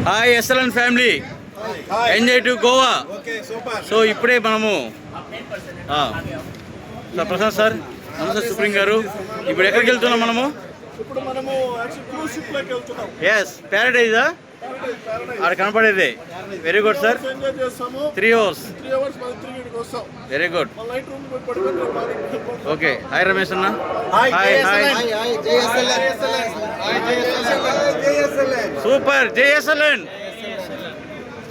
Hi SLN family, enjoy to Goa. So ఇప్పుడే మనము Prashanth sir, నమస్తే సుప్రీం గారు. ఇప్పుడు ఎక్కడికి వెళ్తున్నాం మనము? ఎస్, ప్యారడైజా అక్కడ కనపడేది. Very good sir. 3 hours. Very good. Okay. Hi Ramesh అన్న. Hi hi. సూపర్. జేఎస్ఎల్ఎన్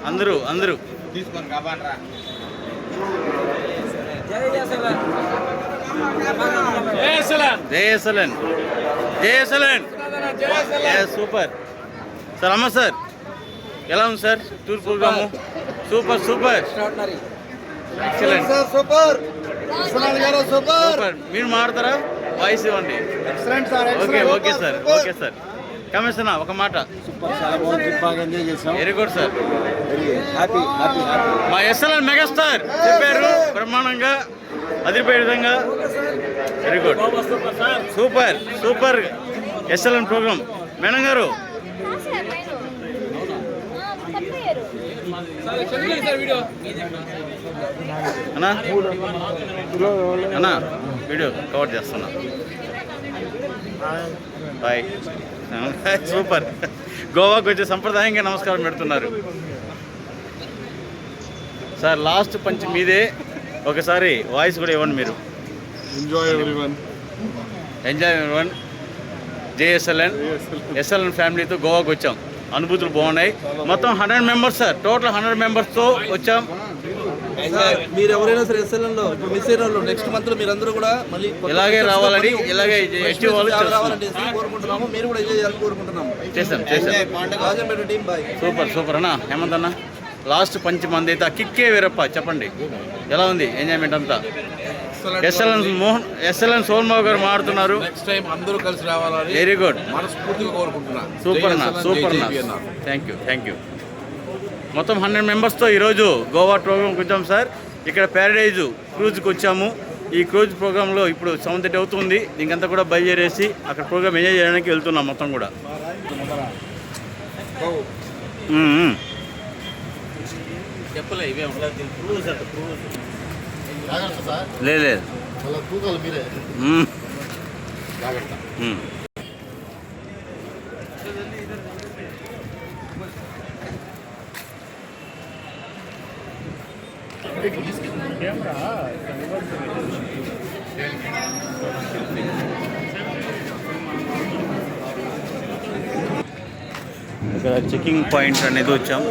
అందరూ అందరూ జేఎస్ఎల్ఎన్ జేఎస్ఎల్ఎన్. Super sir. అమ్మ సార్, ఎలా ఉంది sir tour programme? Super super excellent super. మీరు మారుతారా? వాయిస్ ఇవ్వండి. Okay okay sir. Okay sir. Commission ఒక మాట. Very good sir. మా ఎస్ఎల్ఎన్ మెగాస్టార్ చెప్పారు బ్రహ్మాండంగా, అదిరిపోయే విధంగా. Very good. Super super SLN programme. Madam garu అన్నా అన్నా వీడియో కవర్ చేస్తున్నా. బాయ్. సూపర్. గోవాకు వచ్చే సంప్రదాయంగా నమస్కారం పెడుతున్నారు సార్. లాస్ట్ పంచ్ మీదే. ఒకసారి వాయిస్ కూడా ఇవ్వండి మీరు. Enjoy everyone. జేఎస్ఎల్ఎన్ ఎస్ఎల్ఎన్ ఫ్యామిలీతో గోవాకు వచ్చాం. అనుభూతులు బాగున్నాయి. మొత్తం 100 మెంబర్స్ సార్. టోటల్ 100 మెంబర్స్తో వచ్చాం. మీరు ఎవరైనా సరే ఎస్ఎల్ఎన్లో ఇప్పుడు మిస్ అయిన వాళ్ళు నెక్స్ట్ మంత్లో మీరందరూ కూడా మళ్ళీ ఇలాగే రావాలని, ఇలాగే కోరుకుంటున్నాము. మీరు కూడా ఎంజాయ్ చేయాలని కోరుకుంటున్నాము. చేశాం. Team bye. సూపర్ సూపర్ అన్న. హేమంత్ అన్న, లాస్ట్ పంచ్ మంది అయితే ఆ కిక్కే వేరప్ప. చెప్పండి ఎలా ఉంది ఎంజాయ్మెంట్ అంతా? ఎస్ఎల్ఎన్ సోల్మావ్ గారు మాడుతున్నారు. నెక్స్ట్ టైం అందరూ కలిసి రావాలని వెరీ గుడ్ మనస్ఫూర్తిగా కోరుకుంటున్నాను. సూపర్ అన్న. సూపర్ అన్న. Thank you. మొత్తం 100 మెంబర్స్తో ఈరోజు గోవా ప్రోగ్రామ్కి వచ్చాం సార్. ఇక్కడ ప్యారడైజు క్రూజ్కి వచ్చాము. ఈ క్రూజ్ ప్రోగ్రాంలో ఇప్పుడు 7:30 అవుతుంది. దీనికంతా కూడా బయలుదేరేసి అక్కడ ప్రోగ్రామ్ ఎంజాయ్ చేయడానికి వెళ్తున్నాం మొత్తం కూడా. లేదు ఇక్కడ చెకింగ్ పాయింట్ అనేది వచ్చాం.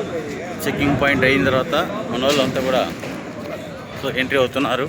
చెకింగ్ పాయింట్ అయిన తర్వాత మన వాళ్ళు అంతా కూడా సో ఎంట్రీ అవుతున్నారు.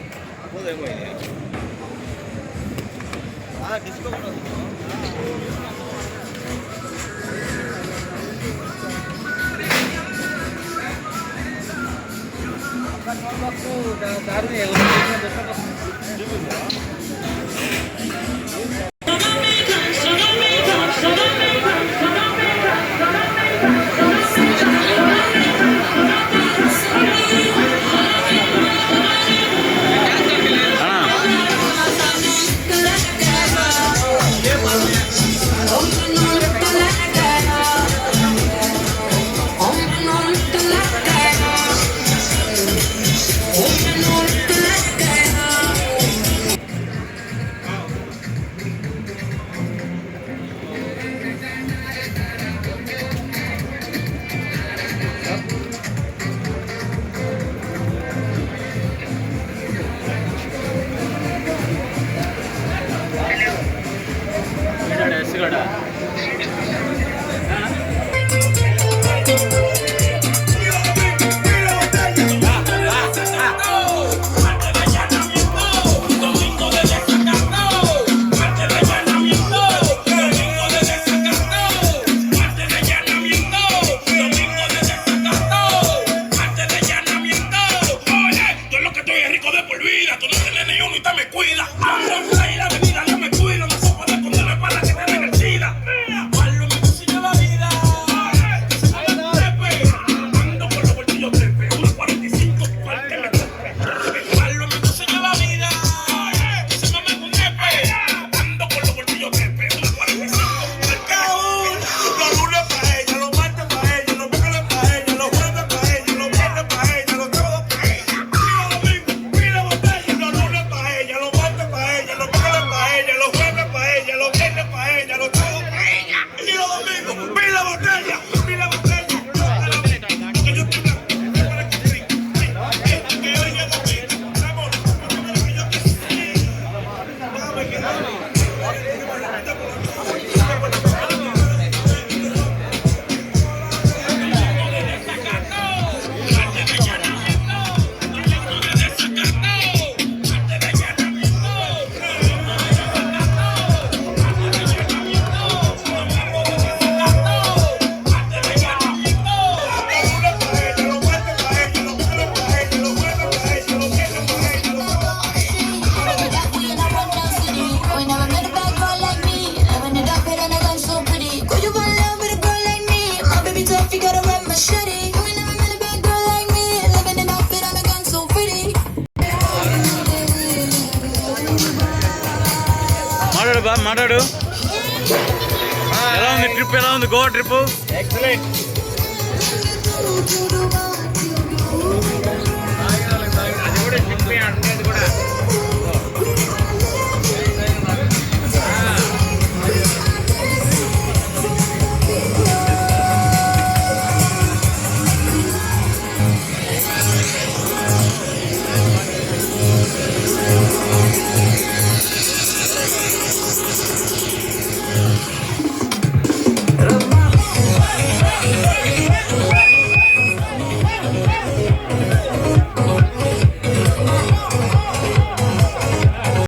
got a red machete. You ain't never met a bad girl like me. Living an outfit on a gun so pretty. మాట్లాడు బా మాట్లాడు. ఎలా ఉంది ట్రిప్? ఎలా ఉంది గోవా ట్రిప్?